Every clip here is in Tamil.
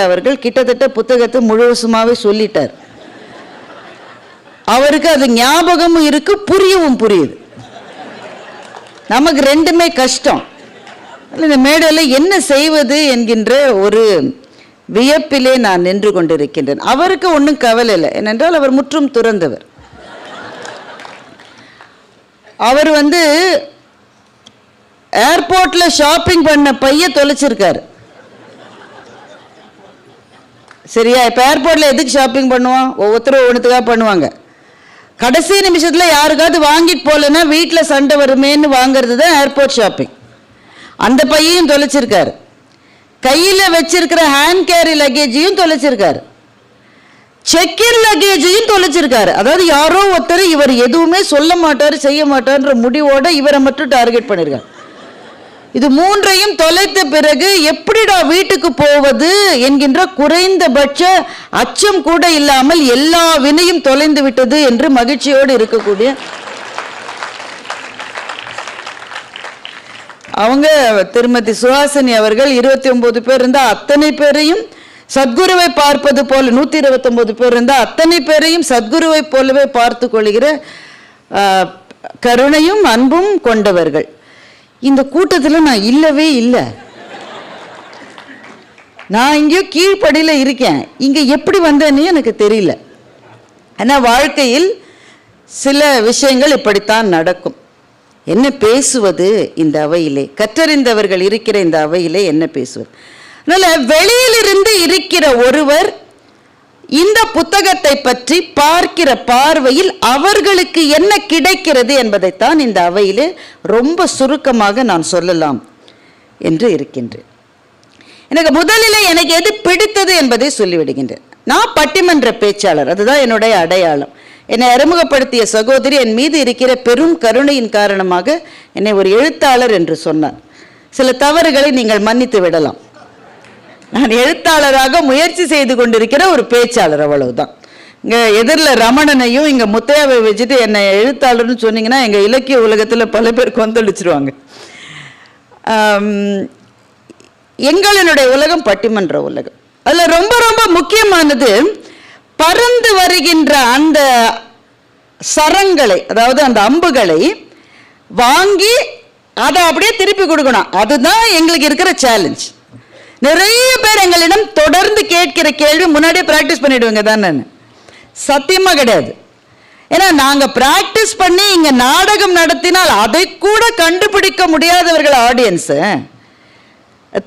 அவர்கள் கிட்டத்தட்ட புத்தகத்தை முழுவதுமாவே சொல்லிட்டார். அவருக்கு அது ஞாபகமும் இருக்கு, புரியவும் புரியுது. நமக்கு ரெண்டுமே கஷ்டம். இந்த மேடையில் என்ன செய்வது என்கின்ற ஒரு வியப்பிலே நான் நின்று கொண்டிருக்கின்றேன். அவருக்கு ஒன்றும் கவலை இல்லை, ஏனென்றால் அவர் முற்றும் துறந்தவர். அவர் ஏர்போர்ட்ல ஷாப்பிங் பண்ண பைய தொலைச்சிருக்காரு. சரியா? இப்போ ஏர்போர்ட்ல எதுக்கு ஷாப்பிங் பண்ணுவோம்? ஒவ்வொருத்தரும் ஒவ்வொன்றுத்துக்காக பண்ணுவாங்க. கடைசி நிமிஷத்துல யாருக்காவது வாங்கிட்டு போகலன்னா வீட்டில் சண்டை வருமேன்னு வாங்குறது தான் ஏர்போர்ட் ஷாப்பிங். அந்த பையையும் தொலைச்சிருக்காரு. கையில் வச்சிருக்கிற ஹேண்ட் கேரி லக்கேஜையும் தொலைச்சிருக்காரு. செக்கின் லக்கேஜையும் தொலைச்சிருக்காரு. அதாவது யாரோ ஒருத்தர் இவர் எதுவுமே சொல்ல மாட்டார், செய்ய மாட்டார்ன்ற முடிவோட இவரை மட்டும் டார்கெட் பண்ணிருக்காரு. இது மூன்றையும் தொலைத்த பிறகு எப்படிடா வீட்டுக்கு போவது என்கின்ற குறைந்தபட்ச அச்சம் கூட இல்லாமல் எல்லா வினையும் தொலைந்து விட்டது என்று மகிழ்ச்சியோடு இருக்கக்கூடிய அவங்க திருமதி சுஹாசினி அவர்கள் 29 பேர் இருந்தால் அத்தனை பேரையும் சத்குருவை பார்ப்பது போல 129 பேர் இருந்தால் அத்தனை பேரையும் சத்குருவை போலவே பார்த்து கொள்கிற கருணையும் அன்பும் கொண்டவர்கள். இந்த கூட்டத்தில் நான் இல்லவே இல்லை. நான் இங்கேயோ கீழ்ப்படியில் இருக்கேன். இங்கே எப்படி வந்தேன்னு எனக்கு தெரியல. ஆனால் வாழ்க்கையில் சில விஷயங்கள் இப்படித்தான் நடக்கும். என்ன பேசுவது இந்த அவையிலே? கற்றறிந்தவர்கள் இருக்கிற இந்த அவையிலே என்ன பேசுவது? அதனால் வெளியிலிருந்து இருக்கிற ஒருவர் இந்த புத்தகத்தை பற்றி பார்க்கிற பார்வையில் அவர்களுக்கு என்ன கிடைக்கிறது என்பதைத்தான் இந்த அவையிலே ரொம்ப சுருக்கமாக நான் சொல்லலாம் என்று இருக்கின்றேன். எனக்கு முதலில் எனக்கு எது பிடித்தது என்பதை சொல்லிவிடுகின்றேன். நான் பட்டிமன்ற பேச்சாளர், அதுதான் என்னுடைய அடையாளம். என்னை அறிமுகப்படுத்திய சகோதரி என் மீது இருக்கிற பெரும் கருணையின் காரணமாக என்னை ஒரு எழுத்தாளர் என்று சொன்னார். சில தவறுகளை நீங்கள் மன்னித்து விடலாம். நான் எழுத்தாளராக முயற்சி செய்து கொண்டிருக்கிற ஒரு பேச்சாளர், அவ்வளவுதான். இங்கே எதிரில் ரமணனையும் இங்கே முத்தையாவை வச்சுட்டு என்னை எழுத்தாளர்னு சொன்னீங்கன்னா எங்கள் இலக்கிய உலகத்தில் பல பேர் கொந்தளிச்சிருவாங்க. எங்களினுடைய உலகம் பட்டிமன்ற உலகம். அதில் ரொம்ப ரொம்ப முக்கியமானது பறந்து வருகின்ற அந்த சரங்களை, அதாவது அந்த அம்புகளை வாங்கி அதை அப்படியே திருப்பி கொடுக்கணும். அதுதான் எங்களுக்கு இருக்கிற சேலஞ்ச். நிறைய பேர் எங்களிடம் தொடர்ந்து கேட்கிற கேள்வி முன்னாடியே பிராக்டிஸ் பண்ணிடுவாங்க தான். நான் சத்தியமாக கிடையாது. ஏன்னா நாங்கள் பிராக்டிஸ் பண்ணி இங்கே நாடகம் நடத்தினால் அதை கூட கண்டுபிடிக்க முடியாதவர்கள் ஆடியன்ஸு.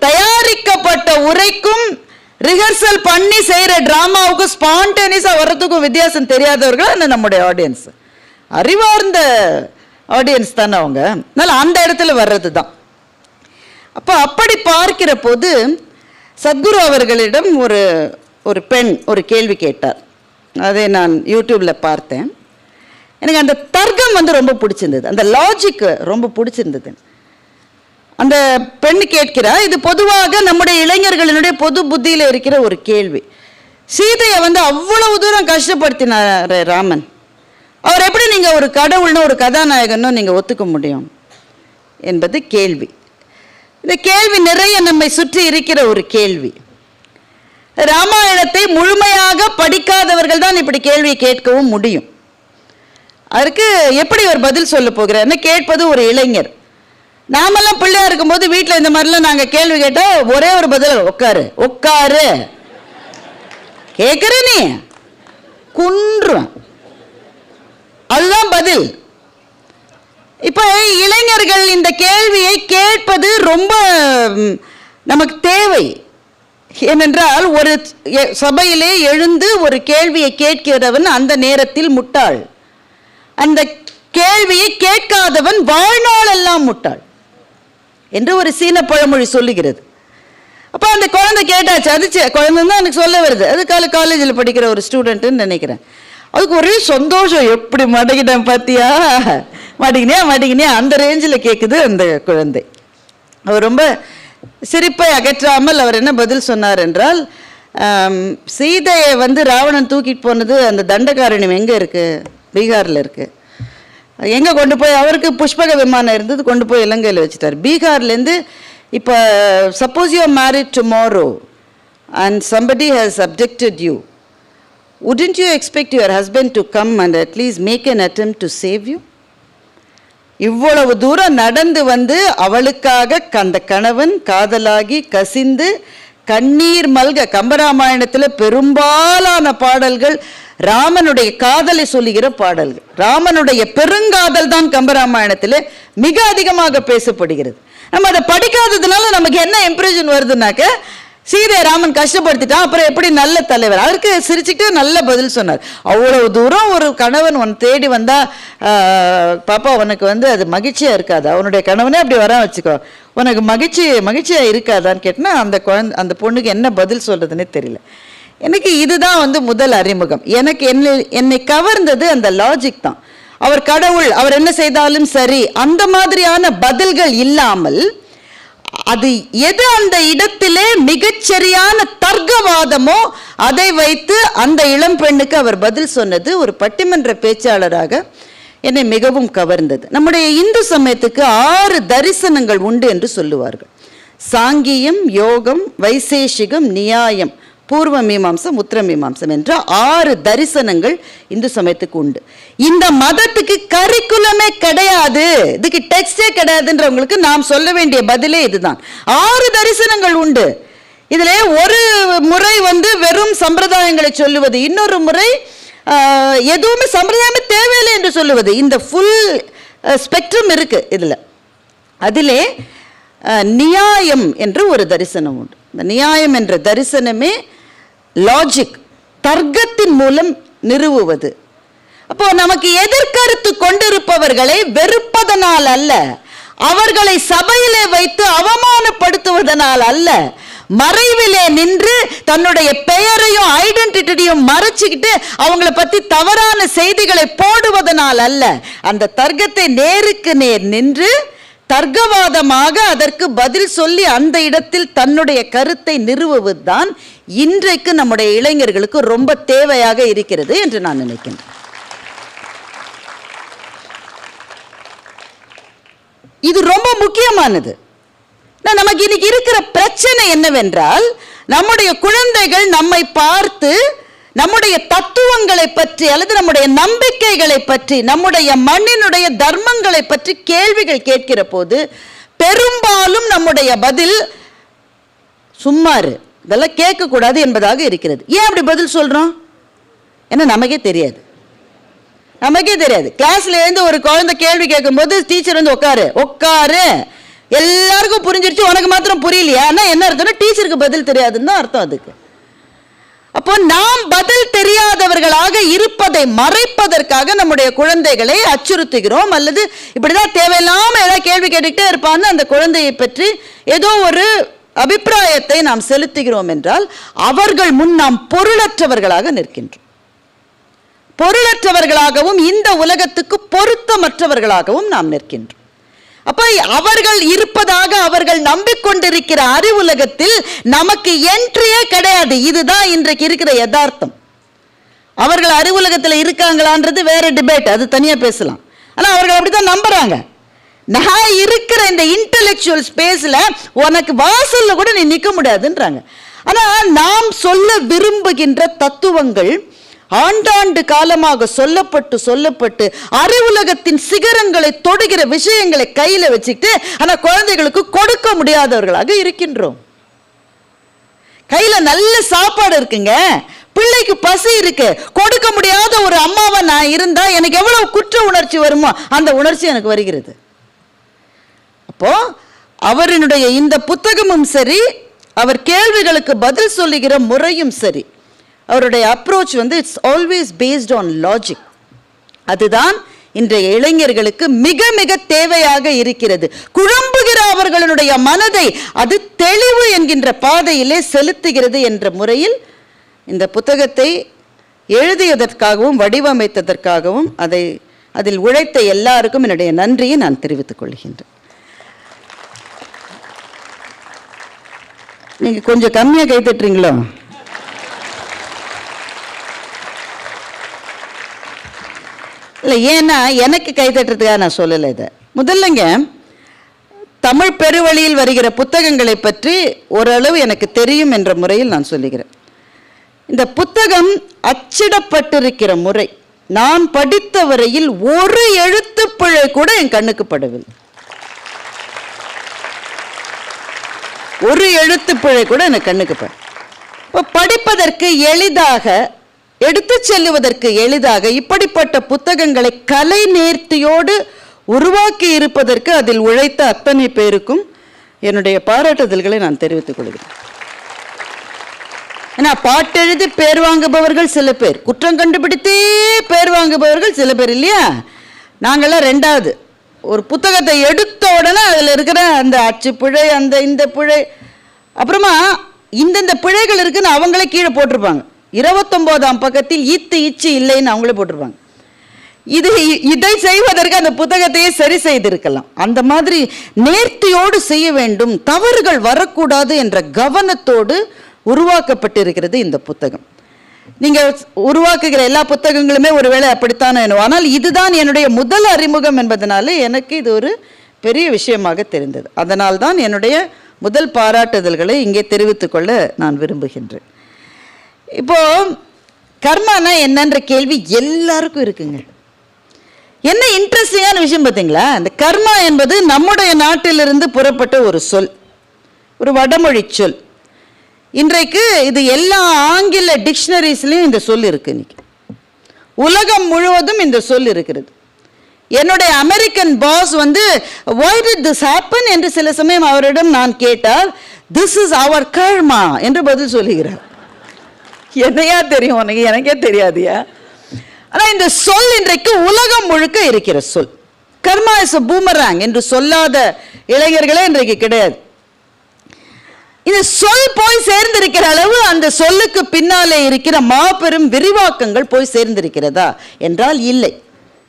தயாரிக்கப்பட்ட உரைக்கும் ரிஹர்சல் பண்ணி செய்கிற டிராமாவுக்கும் ஸ்பான்டேனியஸாக வர்றதுக்கும் வித்தியாசம் தெரியாதவர்கள் நம்முடைய ஆடியன்ஸ். அறிவார்ந்த ஆடியன்ஸ் தானே அவங்க. அதனால் அந்த இடத்துல வர்றது தான். அப்போ அப்படி பார்க்கிற போது சத்குரு அவர்களிடம் ஒரு பெண் ஒரு கேள்வி கேட்டார். அதை நான் யூடியூப்பில் பார்த்தேன். எனக்கு அந்த தர்க்கம் ரொம்ப பிடிச்சிருந்தது, அந்த லாஜிக் ரொம்ப பிடிச்சிருந்தது. அந்த பெண் கேட்கிறா, இது பொதுவாக நம்முடைய இளைஞர்களினுடைய பொது புத்தியில் இருக்கிற ஒரு கேள்வி. சீதையை அவ்வளவு தூரம் கஷ்டப்படுத்தினார் ராமன். அவர் எப்படி நீங்கள் ஒரு கடவுள்னு ஒரு கதாநாயகனும் நீங்கள் ஒத்துக்க முடியும் என்பது கேள்வி. இந்த கேள்வி நிறைய நம்மை சுற்றி இருக்கிற ஒரு கேள்வி. ராமாயணத்தை முழுமையாக படிக்காதவர்கள் தான் இப்படி கேள்வியை கேட்கவும் முடியும். அதற்கு எப்படி ஒரு பதில் சொல்ல போகிறார்னு கேட்பது ஒரு இளைஞர். நாமெல்லாம் பிள்ளையா இருக்கும்போது வீட்டில் இந்த மாதிரிலாம் நாங்கள் கேள்வி கேட்டால் ஒரே ஒரு பதில், உட்காரு உட்காரு. கேட்குற நீ குன்றும், அதுதான் பதில். இப்போ இளைஞர்கள் இந்த கேள்வியை கேட்பது ரொம்ப நமக்கு தேவை. ஏனென்றால் ஒரு சபையிலே எழுந்து ஒரு கேள்வியை கேட்கிறவன் அந்த நேரத்தில் முட்டாள். அந்த கேள்வியை கேட்காதவன் வாழ்நாள் எல்லாம் முட்டாள் என்று ஒரு சீன பழமொழி சொல்லுகிறது. அப்போ அந்த குழந்தை கேட்டாச்சு, அது குழந்தை தான் எனக்கு சொல்ல வருது. அது காலேஜில் படிக்கிற ஒரு ஸ்டூடெண்ட்டுன்னு நினைக்கிறேன். அதுக்கு ஒரே சந்தோஷம், எப்படி மாட்டிக்கிட்டேன் பார்த்தியா, மாட்டிக்கினியா அந்த ரேஞ்சில் கேட்குது அந்த குழந்தை. அவர் ரொம்ப சிரிப்பை அகற்றாமல் அவர் என்ன பதில் சொன்னார் என்றால், சீதையை ராவணன் தூக்கிட்டு போனது அந்த தண்டகாரண்யம் எங்கே இருக்குது? பீகாரில் இருக்குது. எங்கே கொண்டு போய் அவருக்கு புஷ்பக விமானம் இருந்தது, கொண்டு போய் இலங்கையில் வச்சுட்டார். பீகார்லேருந்து இப்போ suppose you are married tomorrow and somebody has abducted you, wouldn't you expect your husband to come and at least make an attempt to save you? இவ்வளவு தூரம் நடந்து வந்து அவளுக்காக அந்த கணவன் காதலாகி கசிந்து கண்ணீர் மல்க, கம்பராமாயணத்தில் பெரும்பாலான பாடல்கள் ராமனுடைய காதலை சொல்லுகிற பாடல்கள். ராமனுடைய பெருங்காதல் தான் கம்பராமாயணத்தில் மிக அதிகமாக பேசப்படுகிறது. நம்ம அதை படிக்காததுனால நமக்கு என்ன இம்ப்ரெஷன் வருதுனாக்க, சீதை ராமன் கஷ்டப்படுத்திட்டான், அப்புறம் எப்படி நல்ல தலைவர். அதற்கு சிரிச்சுட்டு நல்ல பதில் சொன்னார். அவ்வளவு தூரம் ஒரு கணவன் உன் தேடி வந்தா பாப்பா உனக்கு வந்து அது மகிழ்ச்சியா இருக்காதா? அவனுடைய கணவனே அப்படி வர வச்சுக்கோ, உனக்கு மகிழ்ச்சியா இருக்காதான்னு கேட்டினா அந்த பொண்ணுக்கு என்ன பதில் சொல்றதுன்னே தெரியல. எனக்கு இதுதான் வந்து முதல் அறிமுகம். எனக்கு என்னை கவர்ந்தது அந்த லாஜிக் தான். அவர் கடவுள், அவர் என்ன செய்தாலும் சரி, அந்த மாதிரியான பதில்கள் இல்லாமல் அது எது அந்த இடத்திலே மிகச்சரியான தர்க்கவாதமோ அதை வைத்து அந்த இளம் பெண்ணுக்கு அவர் பதில் சொன்னது ஒரு பட்டிமன்ற பேச்சாளராக என்னை மிகவும் கவர்ந்தது. நம்முடைய இந்து சமயத்துக்கு 6 தரிசனங்கள் உண்டு என்று சொல்லுவார்கள். சாங்கியம், யோகம், வைசேஷிகம், நியாயம், பூர்வ மீமாம்சம், உத்தர மீமாம்சம் என்ற 6 தரிசனங்கள் இந்து சமயத்துக்கு உண்டு. இந்த மதத்துக்கு கரிக்குலமே கிடையாது, இதுக்கு டெக்ஸ்டே கிடையாதுன்றவங்களுக்கு நாம் சொல்ல வேண்டிய பதிலே இதுதான். 6 தரிசனங்கள் உண்டு. இதுல ஒரு முறை வந்து வெறும் சம்பிரதாயங்களை சொல்லுவது, இன்னொரு முறை எதுவுமே சம்பிரதாயமே தேவையில்லை என்று சொல்லுவது. இந்த ஃபுல் ஸ்பெக்ட்ரம் இருக்கு இதுல. அதிலே நியாயம் என்று ஒரு தரிசனம் உண்டு. இந்த நியாயம் என்ற தரிசனமே லாஜிக், தர்க்கத்தின் மூலம் நிறுவுவது. அப்போ நமக்கு எதிர்கருத்து கொண்டிருப்பவர்களை வெறுப்பதனால் அல்ல, அவர்களை சபையிலே வைத்து அவமானப்படுத்துவதனால் அல்ல, மறைவிலே நின்று தன்னுடைய பெயரையும் ஐடென்டிட்டியையும் மறைச்சுக்கிட்டு அவங்கள பத்தி தவறான செய்திகளை போடுவதனால் அல்ல, அந்த தர்க்கத்தை நேருக்கு நேர் நின்று தர்க்கவாதமாக அதற்கு பதில் சொல்லி அந்த இடத்தில் தன்னுடைய கருத்தை நிறுவுவதுதான் இன்றைக்கு நம்முடைய இளைஞர்களுக்கு ரொம்ப தேவையாக இருக்கிறது என்று நான் நினைக்கின்றேன். இது ரொம்ப முக்கியமானது. நமக்கு இன்னைக்கு இருக்கிற பிரச்சனை என்னவென்றால், நம்முடைய குழந்தைகள் நம்மை பார்த்து நம்முடைய தத்துவங்களை பற்றி அல்லது நம்முடைய நம்பிக்கைகளை பற்றி, நம்முடைய மண்ணினுடைய தர்மங்களை பற்றி கேள்விகள் கேட்கிற போது பெரும்பாலும் நம்முடைய பதில் சும்மாரு, இதெல்லாம் கேட்கக்கூடாது என்பதாக இருக்கிறது. ஏன் அப்படி பதில் சொல்றோம்? ஏன்னா நமக்கே தெரியாது. கிளாஸ்ல இருந்து ஒரு குழந்தை கேள்வி கேட்கும் போது டீச்சர் வந்து உட்காரு, எல்லாருக்கும் புரிஞ்சிருச்சு, உனக்கு மாத்திரம் புரியலையா? என்ன அர்த்தம்? டீச்சருக்கு பதில் தெரியாதுன்னு தான் அர்த்தம் அதுக்கு. அப்போ நாம் பதில் தெரியாதவர்களாக இருப்பதை மறைப்பதற்காக நம்முடைய குழந்தைகளை அச்சுறுத்துகிறோம், அல்லது இப்படிதான் தேவையில்லாம ஏதாவது கேள்வி கேட்டுக்கிட்டே இருப்பான்னு அந்த குழந்தையை பற்றி ஏதோ ஒரு அபிப்பிராயத்தை நாம் செலுத்துகிறோம் என்றால் அவர்கள் முன் நாம் பொருளற்றவர்களாக நிற்கின்றோம். பொருளற்றவர்களாகவும் இந்த உலகத்துக்கு பொருத்தமற்றவர்களாகவும் நாம் நிற்கின்றோம். அப்ப அவர்கள் இருப்பதாக அவர்கள் நம்பிக்கொண்டிருக்கிற அறிவுலகத்தில் நமக்கு என்ட்ரியே கிடையாது. இதுதான் இன்றைக்கு இருக்கிற யதார்த்தம். அவர்கள் அறிவுலகத்தில் இருக்காங்களான்றது வேற டிபேட், அது தனியா பேசலாம். ஆனா அவர்கள் அப்படித்தான் நம்புறாங்க. நான் இருக்கிற இந்த இன்டெலெக்சுவல் ஸ்பேஸ்ல உனக்கு வாசல்ல கூட நீ நிற்க முடியாதுன்றாங்க. ஆனா நாம் சொல்ல விரும்புகின்ற தத்துவங்கள் ஆண்டாண்டு காலமாக சொல்லப்பட்டு அறிவுலகத்தின் சிகரங்களை தொடுகிற விஷயங்களை கையில வச்சுக்கிட்டு ஆனா குழந்தைகளுக்கு கொடுக்க முடியாதவர்களாக இருக்கின்றோம். கையில நல்ல சாப்பாடு இருக்குங்க, பிள்ளைக்கு பசி இருக்கு, கொடுக்க முடியாத ஒரு அம்மாவை நான் இருந்தா எனக்கு எவ்வளவு குற்ற உணர்ச்சி வருமோ அந்த உணர்ச்சி எனக்கு வருகிறது. அப்போ அவரினுடைய இந்த புத்தகமும் சரி, அவர் கேள்விகளுக்கு பதில் சொல்லுகிற முறையும் சரி, அவருடைய அப்ரோச் வந்து it's always based on logic. அதுதான் இன்றைய இளைஞர்களுக்கு மிக மிக தேவையாக இருக்கிறது. குழம்புகிற அவர்களுடைய மனதை அது தெளிவு என்கின்ற பாதையிலே செலுத்துகிறது என்ற முறையில் இந்த புத்தகத்தை எழுதியதற்காகவும் வடிவமைத்ததற்காகவும் அதில் உழைத்த எல்லாருக்கும் என்னுடைய நன்றியை நான் தெரிவித்துக் கொள்கின்றேன். நீங்க கொஞ்சம் கம்மியா கை தட்டுறீங்களோ? இல்லை, ஏன்னா எனக்கு கை தட்டுறதுக்காக நான் சொல்லலை. இதை முதல்லங்க தமிழ் பெருவழியில் வருகிற புத்தகங்களை பற்றி ஓரளவு எனக்கு தெரியும் என்ற முறையில் நான் சொல்லுகிறேன். இந்த புத்தகம் அச்சிடப்பட்டிருக்கிற முறை, நான் படித்த வரையில் ஒரு எழுத்துப்பிழை கூட என் கண்ணுக்கு படவில்லை. ஒரு எழுத்துப்பிழை கூட எனக்கு கண்ணுக்கு பட. இப்போ படிப்பதற்கு எளிதாக, எடுத்து செல்லுவதற்கு எளிதாக இப்படிப்பட்ட புத்தகங்களை கலை நேர்த்தியோடு உருவாக்கி இருப்பதற்கு அதில் உழைத்த அத்தனை பேருக்கும் என்னுடைய பாராட்டுதல்களை நான் தெரிவித்துக் கொள்கிறேன். ஏன்னா பாட்டெழுதி பேர் வாங்குபவர்கள் சில பேர், குற்றம் கண்டுபிடித்தே பேர் வாங்குபவர்கள் சில பேர் இல்லையா? நாங்கள்லாம் ரெண்டாவது. ஒரு புத்தகத்தை எடுத்த உடனே அதில் இருக்கிற அந்த அச்சு பிழை, அந்த இந்த பிழை, அப்புறமா இந்தந்த பிழைகள் இருக்குன்னு அவங்களே கீழே போட்டிருப்பாங்க. 29ஆம் பக்கத்தில் ஈத்து இச்சு இல்லைன்னு அவங்களே போட்டிருப்பாங்க. இதை செய்வதற்கு அந்த புத்தகத்தையே சரி செய்திருக்கலாம். அந்த மாதிரி நேர்த்தியோடு செய்ய வேண்டும், தவறுகள் வரக்கூடாது என்ற கவனத்தோடு உருவாக்கப்பட்டிருக்கிறது இந்த புத்தகம். நீங்கள் உருவாக்குகிற எல்லா புத்தகங்களுமே ஒருவேளை அப்படித்தான் வேணும். ஆனால் இதுதான் என்னுடைய முதல் அறிமுகம் என்பதனால எனக்கு இது ஒரு பெரிய விஷயமாக தெரிந்தது. அதனால் தான் என்னுடைய முதல் பாராட்டுதல்களை இங்கே தெரிவித்துக்கொள்ள நான் விரும்புகின்றேன். இப்போ கர்மானா என்னன்ற கேள்வி எல்லாருக்கும் இருக்குங்க. என்ன இன்ட்ரெஸ்டிங்கான விஷயம் பார்த்தீங்களா? இந்த கர்மா என்பது நம்முடைய நாட்டிலிருந்து புறப்பட்ட ஒரு சொல், ஒரு வடமொழி சொல். இன்றைக்கு இது எல்லா ஆங்கில டிக்ஷனரிஸ்லையும் இந்த சொல் இருக்கு. இன்னைக்கு உலகம் முழுவதும் இந்த சொல் இருக்கிறது. என்னுடைய American boss why did this happen என்று சில சமயம் அவரிடம் நான் கேட்டால், this is our karma என்று பதில் சொல்லுகிறார். என்னையா தெரியும் உனக்கு? எனக்கே தெரியாதியா? ஆனால் இந்த சொல் இன்றைக்கு உலகம் முழுக்க இருக்கிற சொல். கர்மா இஸ் a boomerang என்று சொல்லாத இளைஞர்களே இன்றைக்கு கிடையாது. இந்த சொல் போய் சேர்ந்திருக்கிற அளவு அந்த சொல்லுக்கு பின்னாலே இருக்கிற மாபெரும் விரிவாக்கங்கள் போய் சேர்ந்திருக்கிறதா என்றால் இல்லை.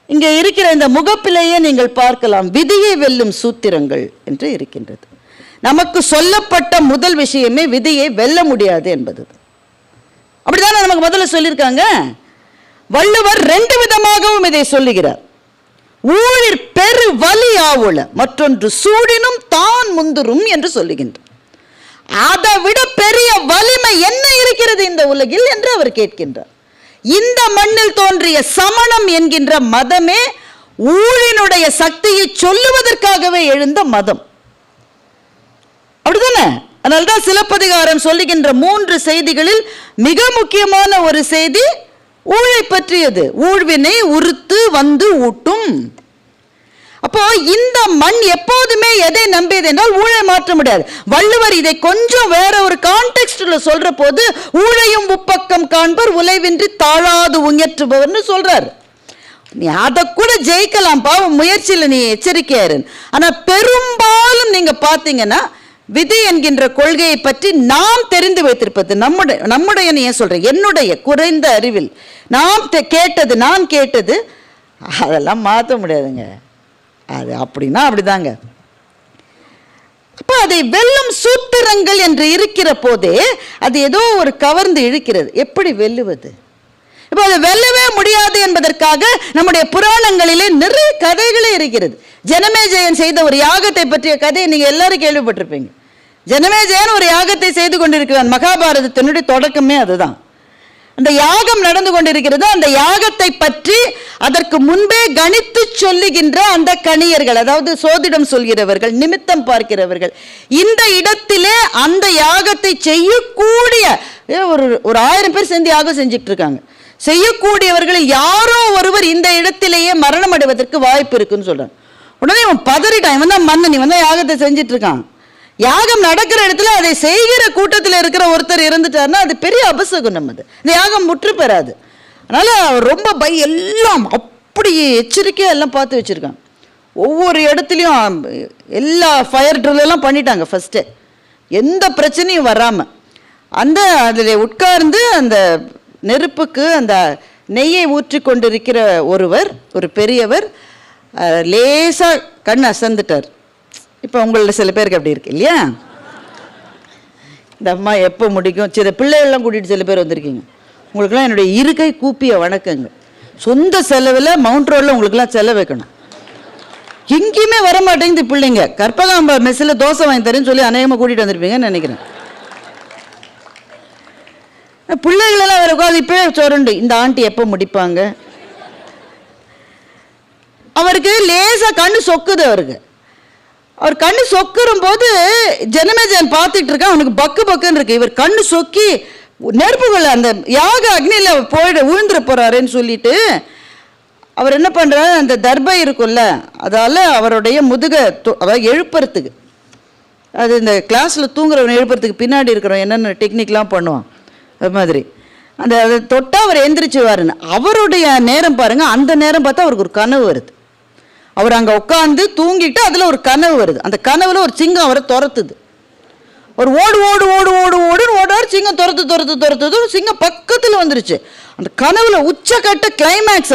இங்கே இருக்கிற இந்த முகப்பிலேயே நீங்கள் பார்க்கலாம், விதியை வெல்லும் சூத்திரங்கள் என்று இருக்கின்றது. நமக்கு சொல்லப்பட்ட முதல் விஷயமே விதியை வெல்ல முடியாது என்பது. அப்படித்தானே நமக்கு முதல்ல சொல்லியிருக்காங்க. வள்ளுவர் 2 விதமாகவும் இதை சொல்லுகிறார். ஊழிற் பெரு வலி ஆவுள, மற்றொன்று சூடினும் தான் முந்துரும் என்று சொல்லுகின்றார். அதை விட பெரிய வலிமை என்ன இருக்கிறது இந்த உலகில் என்று அவர் கேட்கின்றார். இந்த மண்ணில் தோன்றிய சமணம் என்கின்ற மதமே ஊழினுடைய சக்தியை சொல்லுவதற்காகவே எழுந்த மதம். அப்படிதானே? அதனால்தான் சிலப்பதிகாரம் சொல்லுகின்ற 3 செய்திகளில் மிக முக்கியமான ஒரு செய்தி ஊழை பற்றியது. ஊழ்வினை உறுத்து வந்து ஊட்டும். அப்போ இந்த மண் எப்போதுமே எதை நம்பியது என்றால் ஊழை மாற்ற முடியாது. வள்ளுவர் இதை கொஞ்சம் வேற ஒரு கான்டெக்ஸ்ட்ல சொல்ற போது, ஊழையும் உப்பக்கம் காண்பர் உலைவின்றி தாழாது உயற்றுபவர்னு சொல்றாரு. நீ அதை கூட ஜெயிக்கலாம் பாவம், முயற்சியில் நீ எச்சரிக்கையாரு. ஆனா பெரும்பாலும் நீங்க பாத்தீங்கன்னா விதி என்கின்ற கொள்கையை பற்றி நாம் தெரிந்து வைத்திருப்பது, நம்முடைய நீ ஏன் சொல்றேன், என்னுடைய குறைந்த அறிவில் நான் கேட்டது அதெல்லாம் மாற்ற முடியாதுங்க. அது அப்படின்னா அப்படிதாங்க. அப்ப அதை வெல்லும் சூத்திரங்கள் என்று இருக்கிற போதே அது ஏதோ ஒரு கவர்ந்து இழுக்கிறது. எப்படி வெல்லுவது? இப்போ அதை வெல்லவே முடியாது என்பதற்காக நம்முடைய புராணங்களிலே நிறைய கதைகளே இருக்கிறது. ஜனமேஜயன் செய்த ஒரு யாகத்தை பற்றிய கதையை நீங்க எல்லாரும் கேள்விப்பட்டிருப்பீங்க. ஜனமேஜயன் ஒரு யாகத்தை செய்து கொண்டிருக்கிறான். மகாபாரதத்தினுடைய தொடக்கமே அதுதான். அந்த யாகம் நடந்து கொண்டிருக்கிறது. அந்த யாகத்தை பற்றி அதற்கு முன்பே கணித்து சொல்லுகின்ற அந்த கணியர்கள், அதாவது சோதிடம் சொல்கிறவர்கள், நிமித்தம் பார்க்கிறவர்கள், இந்த இடத்திலே அந்த யாகத்தை செய்யக்கூடிய ஒரு 1000 பேர் சேர்ந்து யாகம் செஞ்சுட்டு இருக்காங்க. செய்யக்கூடியவர்களில் யாரோ ஒருவர் இந்த இடத்திலேயே மரணம் அடைவதற்கு வாய்ப்பு இருக்குன்னு சொல்றாங்க. உடனே இவன் பதறிட்டான். இவன் தான் மன்னன், இவன் தான் யாகத்தை செஞ்சிட்டு இருக்கான். யாகம் நடக்கிற இடத்துல அதை செய்கிற கூட்டத்தில் இருக்கிற ஒருத்தர் இருந்துட்டாருன்னா அது பெரிய அபசகுணம். அது இந்த யாகம் முற்று பெறாது. அதனால ரொம்ப எல்லாம் அப்படி எச்சரிக்கையாக எல்லாம் பார்த்து வச்சிருக்காங்க. ஒவ்வொரு இடத்துலையும் எல்லா ஃபயர் ட்ரில் எல்லாம் பண்ணிட்டாங்க ஃபர்ஸ்ட்டு, எந்த பிரச்சனையும் வராமல். அதில் உட்கார்ந்து அந்த நெருப்புக்கு அந்த நெய்யை ஊற்றி கொண்டிருக்கிற ஒரு பெரியவர் லேசாக கண் அசந்துட்டார். இப்போ உங்களில் சில பேருக்கு அப்படி இருக்கு இல்லையா? இந்த அம்மா எப்போ முடிக்கும், சில பிள்ளைகள்லாம் கூட்டிகிட்டு சில பேர் வந்திருக்கீங்க. உங்களுக்குலாம் என்னுடைய இருக்கை கூப்பிய வணக்கங்க. சொந்த செலவில் மவுண்ட் ரோடில் உங்களுக்குலாம் செலவு வைக்கணும். எங்கேயுமே வர மாட்டேங்குது பிள்ளைங்க. கற்பகாம்பா மெஸ்ஸில் தோசை வாங்கி தரேன்னு சொல்லி அநேகமாக கூட்டிகிட்டு வந்திருப்பீங்கன்னு நினைக்கிறேன். பிள்ளைகளெல்லாம் வேறு உட்காந்து இப்போ சொரண்டு இந்த ஆண்டி எப்போ முடிப்பாங்க. அவருக்கு லேசாக கண்ணு சொக்குது. அவர் கண்ணு சொக்குறும் போது ஜனமேஜன் பார்த்துட்டு இருக்கா, அவனுக்கு பக்கு பக்குன்னு இருக்கு. இவர் கண்ணு சொக்கி நெருப்புகள் அந்த யாக அக்னியில் போயிட விழுந்துட போறாருன்னு சொல்லிட்டு அவர் என்ன பண்ணுறாரு, அந்த தர்பை இருக்குல்ல அதால் அவருடைய முதுகை அதாவது எழுப்புறதுக்கு, அது இந்த கிளாஸில் தூங்குறவன் எழுப்புறதுக்கு பின்னாடி இருக்கிறவன் என்னென்ன டெக்னிக்லாம் பண்ணுவான் அது மாதிரி அந்த அதை தொட்டால் அவர் எந்திரிச்சுவாருன்னு. அவருடைய நேரம் பாருங்கள், அந்த நேரம் பார்த்தா அவருக்கு ஒரு கனவு வருது. அவர் அங்கே உட்காந்து தூங்கிட்டு அதில் ஒரு கனவு வருது. அந்த கனவுல ஒரு சிங்கம் அவரை துரத்துது. ஒரு ஓடு ஓடு ஓடு ஓடு ஓடுன்னு ஓடாரு. சிங்கம் துரத்துது. சிங்கம் பக்கத்தில் வந்துருச்சு. அந்த கனவுல உச்சக்கட்ட கிளைமேக்ஸ்.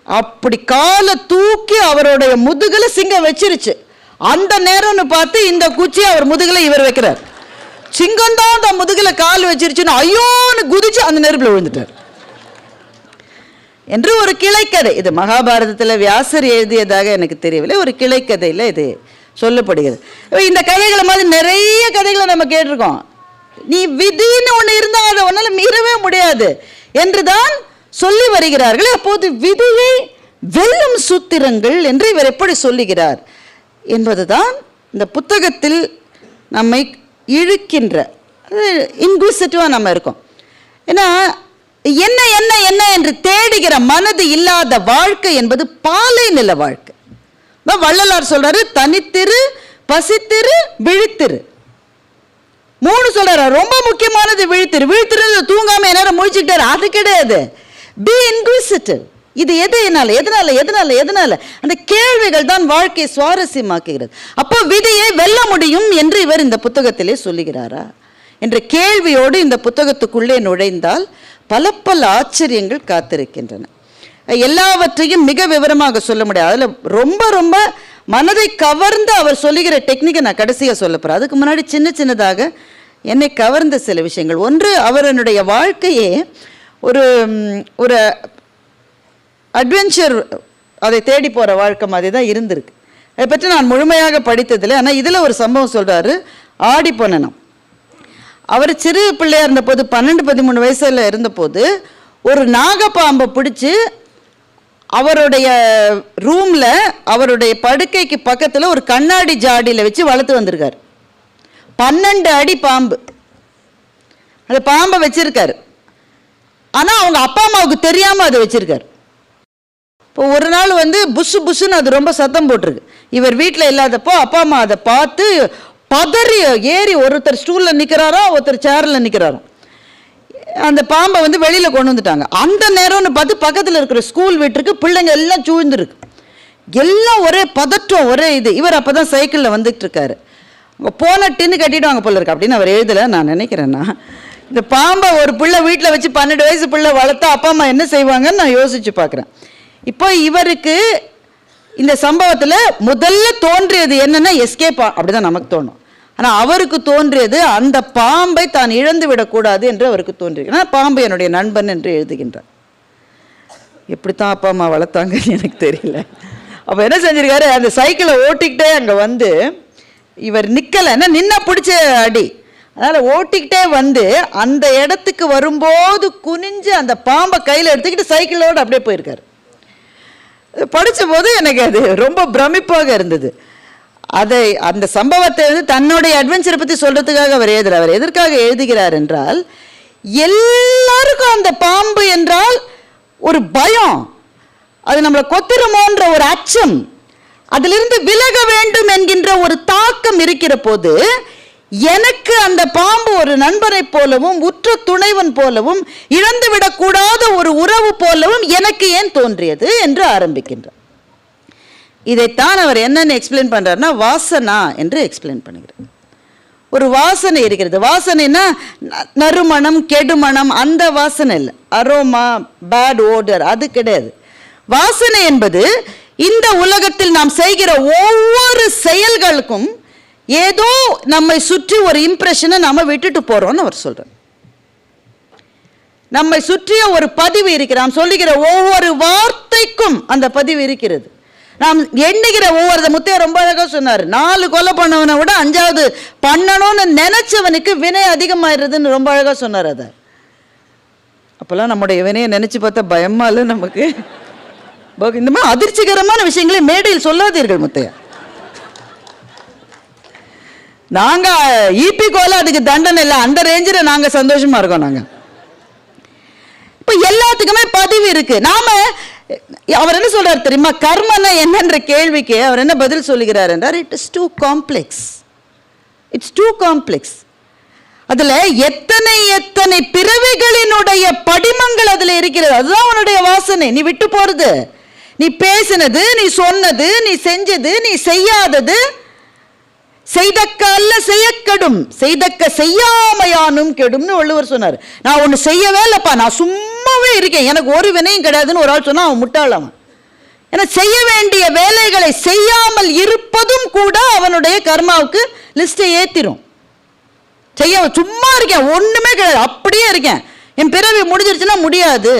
அப்படி காலை தூக்கி அவருடைய முதுகுல சிங்கம் வச்சிருச்சு. அந்த நேரம்னு பார்த்து இந்த குச்சியை அவர் முதுகுல இவர் வைக்கிறார். சிங்கம் தான் அந்த முதுகுல கால் வச்சிருச்சுன்னு ஐயோன்னு குதிச்சு அந்த நெருப்புல விழுந்துட்டார் என்று ஒரு கிளைக்கதை. இது மகாபாரதத்தில் வியாசர் எழுதியதாக எனக்கு தெரியவில்லை. ஒரு கிளைக்கதையில் இது சொல்லப்படுகிறது. இந்த கதைகளை மாதிரி நிறைய கதைகளை நம்ம கேட்டிருக்கோம். நீ விதின்னு ஒன்று இருந்தால் அதை ஒன்றால் மீறவே முடியாது என்றுதான் சொல்லி வருகிறார்கள். அப்போது விதியை வெல்லும் சூத்திரங்கள் என்று இவர் எப்படி சொல்லுகிறார் என்பதுதான் இந்த புத்தகத்தில் நம்மை இழுக்கின்ற இன்குவிசிட்டிவாக நம்ம இருக்கோம். ஏன்னா என்ன என்ன என்ன என்று தேடுகிற மனது இல்லாத வாழ்க்கை என்பது பாலை நில வாழ்க்கை. வள்ளலார் சொல்றாரு, தனித்திரு, பசித்திரு, விழித்திரு. 3 சொல்றாரு. ரொம்ப முக்கியமானது விழித்திரு. விழித்திரு தூங்காம நேரம் முழிச்சுட்டாரு, அது கிடையாது. பி இன்குவிசிட்டிவ். இது எதனால அந்த கேள்விகள் தான் வாழ்க்கையை சுவாரஸ்யமாக்குகிறது. அப்போ விதியை வெல்ல முடியும் என்று இவர் இந்த புத்தகத்திலே சொல்லுகிறாரா என்ற கேள்வியோடு இந்த புத்தகத்துக்குள்ளே நுழைந்தால் பல ஆச்சரியங்கள் காத்திருக்கின்றன. எல்லாவற்றையும் மிக விவரமாக சொல்ல முடியாது. அதில் ரொம்ப ரொம்ப மனதை கவர்ந்து அவர் சொல்லுகிற டெக்னிக்கை நான் கடைசியாக சொல்ல போகிறேன். அதுக்கு முன்னாடி சின்னதாக என்னை கவர்ந்த சில விஷயங்கள். ஒன்று, அவருடைய வாழ்க்கையே ஒரு ஒரு அட்வென்ச்சர், அதை தேடி போகிற வாழ்க்கை மாதிரி தான் இருந்திருக்கு. அதை பற்றி நான் முழுமையாக படித்ததில்லை. ஆனால் இதில் ஒரு சம்பவம் சொல்கிறாரு. ஆடிப்பொன்னனம் அவர் சிறு பிள்ளையாக இருந்தபோது 12-13 வயசில் இருந்தபோது ஒரு நாகப்பாம்பை பிடிச்சி அவருடைய ரூமில் அவருடைய படுக்கைக்கு பக்கத்தில் ஒரு கண்ணாடி ஜாடியில் வச்சு வளர்த்து வந்திருக்கார். 12 அடி பாம்பு. அந்த பாம்பை வச்சிருக்காரு. ஆனால் அவங்க அப்பா அம்மாவுக்கு தெரியாமல் அதை வச்சிருக்காரு. இப்போ ஒரு நாள் புஷு புஷுன்னு அது ரொம்ப சத்தம் போட்டிருக்கு. இவர் வீட்டில் இல்லாதப்போ அப்பா அம்மா அதை பார்த்து பதறி ஏறி ஒருத்தர் ஸ்டூலில் நிற்கிறாரோ, ஒருத்தர் சேரில் நிற்கிறாரோ. அந்த பாம்பை வெளியில் கொண்டு வந்துட்டாங்க. அந்த நேரம்னு பார்த்து பக்கத்தில் இருக்கிற ஸ்கூல் வீட்டுக்கு பிள்ளைங்க எல்லாம் சூழ்ந்துருக்கு. எல்லாம் ஒரே பதற்றம், ஒரே இது. இவர் அப்போ தான் சைக்கிளில் வந்துட்டு இருக்காரு. போன டின்னு கட்டிடுவாங்க போல இருக்கு அப்படின்னு அவர் எழுதலை. நான் நினைக்கிறேன்னா இந்த பாம்பை ஒரு பிள்ளை வீட்டில் வச்சு 12 வயசு பிள்ளை வளர்த்தா அப்பா அம்மா என்ன செய்வாங்கன்னு நான் யோசிச்சு பார்க்குறேன். இப்போ இவருக்கு இந்த சம்பவத்தில் முதல்ல தோன்றியது என்னன்னா எஸ்கேப், அப்படிதான் நமக்கு தோணும். ஆனால் அவருக்கு தோன்றியது அந்த பாம்பை தான் இழந்து விடக்கூடாது என்று அவருக்கு தோன்றியிருக்கு. ஆனால் பாம்பு என்னுடைய நண்பன் என்று எழுதுகின்றார். எப்படித்தான் அப்பா அம்மா வளர்த்தாங்கன்னு எனக்கு தெரியல. அப்போ என்ன செஞ்சிருக்காரு, அந்த சைக்கிளை ஓட்டிக்கிட்டே அங்கே இவர் நிற்கலை, என்ன நின்ன பிடிச்ச அடி, அதனால் ஓட்டிக்கிட்டே அந்த இடத்துக்கு வரும்போது குனிஞ்சு அந்த பாம்பை கையில் எடுத்துக்கிட்டு சைக்கிளோடு அப்படியே போயிருக்காரு. படித்த போது எனக்கு அது ரொம்ப பிரமிப்பாக இருந்தது. அதை அந்த சம்பவத்தை தன்னுடைய அட்வென்ச்சரை பற்றி சொல்கிறதுக்காக அவர் எழுதுகிறார். அவர் எதற்காக எழுதுகிறார் என்றால், எல்லாருக்கும் அந்த பாம்பு என்றால் ஒரு பயம், அது நம்மளை கொத்திரமோன்ற ஒரு அச்சம், அதிலிருந்து விலக வேண்டும் என்கின்ற ஒரு தாக்கம் இருக்கிற போது எனக்கு அந்த பாம்பு ஒரு நண்பனை போலவும் உற்ற துணைவன் போலவும் இழந்துவிடக்கூடாத ஒரு உறவு போலவும் எனக்கு ஏன் தோன்றியது என்று ஆரம்பிக்கின்றார். இதைத்தான் அவர் என்னன்னு எக்ஸ்பிளைன் பண்றாருன்னா வாசனா என்று எக்ஸ்பிளைன் பண்ணுகிறார். ஒரு வாசனை இருக்கிறது. வாசனைனா நறுமணம் கெடுமணம் அந்த வாசனை இல்லை, அரோமா பேட் ஓடர் அது கிடையாது. வாசனை என்பது இந்த உலகத்தில் நாம் செய்கிற ஒவ்வொரு செயல்களுக்கும் ஏதோ நம்மை சுற்றி ஒரு இம்ப்ரெஷனை நாம விட்டுட்டு போறோம்னு அவர் சொல்றார். நம்மை சுற்றிய ஒரு பதிவு இருக்கிறது. நாம் சொல்லுகிற ஒவ்வொரு வார்த்தைக்கும் அந்த பதிவு இருக்கிறது. நாம் எண்ணுகிற ஒவ்வொரு முத்தையா ரொம்ப அழகாக சொன்னார். 4 கொலை பண்ணவனை விட 5வது பண்ணணும்னு நினைச்சவனுக்கு வினை அதிகமாயிருதுன்னு ரொம்ப அழகாக சொன்னார். அதை அப்போல்லாம் நம்முடைய வினையை நினைச்சு பார்த்தா பயமா இல்லை நமக்கு? இந்த மாதிரி அதிர்ச்சிகரமான விஷயங்களை மேடையில் சொல்லாதீர்கள் முத்தையா. நாங்க ஈபி கோல அதுக்கு தண்டனை இல்லை, அந்த ரேஞ்சில் நாங்க சந்தோஷமா இருக்கோம். நாங்க இப்ப எல்லாத்துக்குமே பதிவு இருக்கு. நாம அவர் என்ன சொல்றாரு தெரியுமா? கர்மனா என்னன்ற கேள்விக்கு அவர் என்ன பதில் சொல்லுகிறார் என்றார், it is too complex. It's too complex. அதுல எத்தனை எத்தனை பிறவிகளினுடைய படிமங்கள் அதுல இருக்கிறது. அதுதான் உன்னுடைய வாசனை. நீ விட்டு போறது, நீ பேசினது, நீ சொன்னது, நீ செஞ்சது, நீ செய்யாதது, செய்தக்க அல்ல செய்யக்கெடும், செய்தக்க செய்யாமையானும் கெடும்னு வள்ளுவர் சொன்னார். நான் ஒன்று செய்யவே இல்லைப்பா, நான் சும்மாவே இருக்கேன், எனக்கு ஒரு வினையும் கிடையாதுன்னு ஒரு ஆள் சொன்னா அவன் முட்டாளாம். ஏன்னா செய்ய வேண்டிய வேலைகளை செய்யாமல் இருப்பதும் கூட அவனுடைய கர்மாவுக்கு லிஸ்ட்டை ஏற்றிடும். செய்ய சும்மா இருக்கேன், ஒண்ணுமே கிடையாது, அப்படியே இருக்கேன், என் பிறவி முடிஞ்சிருச்சுன்னா முடியாது.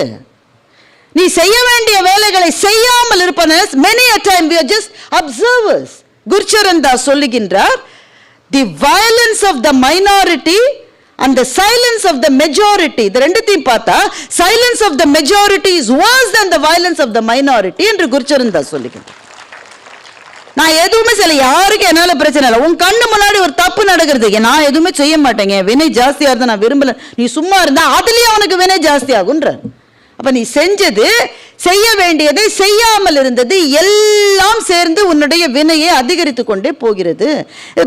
நீ செய்ய வேண்டிய வேலைகளை செய்யாமல் இருப்பன. many a time we are just observers. குர்ச்சரந்தா சொல்லுகின்றார், the violence of the minority and the silence of the majority, இது ரெண்டுத்தையும் பார்த்தா silence of the majority is worse than the violence of the minority என்று குர்ச்சரந்தா சொல்லுகின்றார். நான் எதுவுமே செய்யல, யாருக்கு என்னால பிரச்சனை இல்லை. உன் கண்ணு முன்னாடி ஒரு தப்பு நடக்கிறது, நான் எதுவுமே செய்ய மாட்டேங்க, வினை ஜாஸ்தியா இருந்தா நான் விரும்பல, நீ சும்மா இருந்தா அதுலயே அவனுக்கு வினை ஜாஸ்தி ஆகுன்ற. அப்ப நீ செஞ்சது, செய்ய வேண்டியதை செய்யாமல் இருந்தது, எல்லாம் சேர்ந்து உன்னுடைய வினையை அதிகரித்து கொண்டே போகிறது.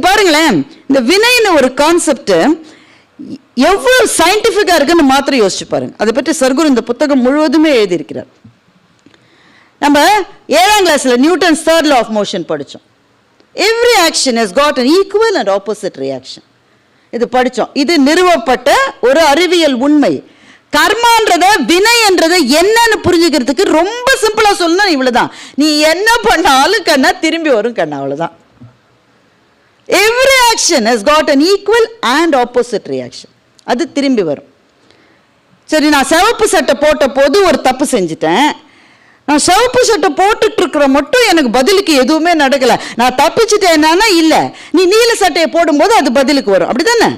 பாருங்களேன், இந்த வினைன்னு ஒரு கான்செப்ட் எவ்வளவு சயின்டிபிக்கா இருக்குன்னு மாத்திரம் யோசிச்சு பாருங்க. அதை பற்றி சர்க்குரு இந்த புத்தகம் முழுவதுமே எழுதியிருக்கிறார். நம்ம 7ஆம் கிளாஸ்ல Newton's 3rd law of motion படிச்சோம். Every action has got an equal and opposite reaction. இது படிச்சோம். இது நிறுவப்பட்ட ஒரு அறிவியல் உண்மை. கர்மான்றத வினை என்றதை என்னன்னு புரிஞ்சுக்கிறதுக்கு ரொம்ப சிம்பிளா சொல்லணும், இவ்வளவுதான். நீ என்ன பண்ணாலும் கண்ணா திரும்பி வரும் கண்ணா, அவ்வளவுதான். Every action has got an equal and opposite reaction. அது திரும்பி வரும். சரி, நான் சிவப்பு சட்டை போட்ட போது ஒரு தப்பு செஞ்சுட்டேன், நான் சிவப்பு சட்டை போட்டுட்டு இருக்கிற மட்டும் எனக்கு பதிலுக்கு எதுவுமே நடக்கல, நான் தப்பிச்சுட்டேன் என்னன்னா இல்ல, நீ நீல சட்டையை போடும்போது அது பதிலுக்கு வரும், அப்படிதானே?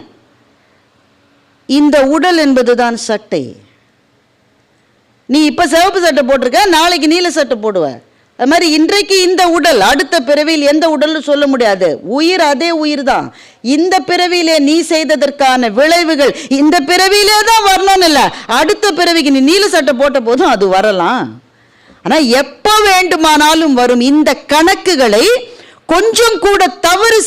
இந்த உடல் என்பதுதான் சட்டை. நீ இப்ப சிவப்பு சட்டை போட்டிருக்க, நாளைக்கு நீல சட்டை போடுவ. அது மாதிரி இன்றைக்கு இந்த உடல், அடுத்த பிறவியில் எந்த உடல்னு சொல்ல முடியாது. உயிர் அதே உயிர் தான். இந்த பிறவியிலே நீ செய்ததற்கான விளைவுகள் இந்த பிறவியிலே தான் வரணும்னு இல்லை, அடுத்த பிறவிக்கு நீ நீல சட்டை போட்ட போதும் அது வரலாம். ஆனா எப்ப வேண்டுமானாலும் வரும். இந்த கணக்குகளை கொஞ்சம் கூட தவறு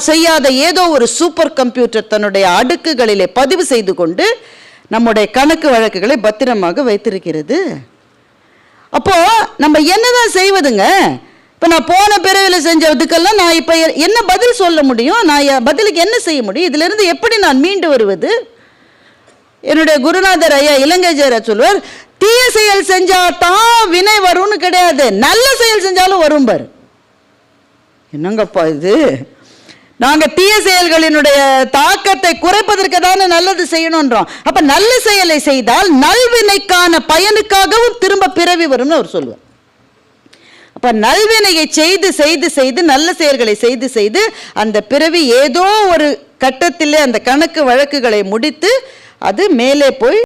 செய்யாத ஏதோ ஒரு சூப்பர் கம்ப்யூட்டர் தன்னுடைய அடுக்குகளிலே பதிவு செய்து கொண்டு நம்முடைய கணக்கு வழக்குகளை பத்திரமாக வைத்திருக்கிறது. அப்போ நம்ம என்னதான் செய்வதுங்க? இப்ப நான் போன பிறவில செஞ்சதுக்கெல்லாம் நான் இப்ப என்ன பதில் சொல்ல முடியும்? நான் பதிலுக்கு என்ன செய்ய முடியும்? இதுல இருந்து எப்படி நான் மீண்டு வருவது? என்னுடைய குருநாதர் ஐயா இலங்கை ஜெயராஜ் சொல்வார், தீய செயல் செஞ்சா தான் வினை வரும்னு கிடையாது, நல்ல செயல் செஞ்சாலும் வரும் பாரு. என்னங்கப்பா இது? நாங்க தீய செயல்களினுடைய தாக்கத்தை குறைப்பதற்கு தானே நல்லது செய்யணும்ன்றோம். அப்ப நல்ல செயலை செய்தால் நல்வினைக்கான பயனுக்காகவும் திரும்ப பிறவி வரும்னு அவர் சொல்லுவார். அப்ப நல்வினையை செய்து செய்து செய்து நல்ல செயல்களை செய்து செய்து அந்த பிறவி ஏதோ ஒரு கட்டத்திலே அந்த கணக்கு வழக்குகளை முடித்து அது மேலே போய்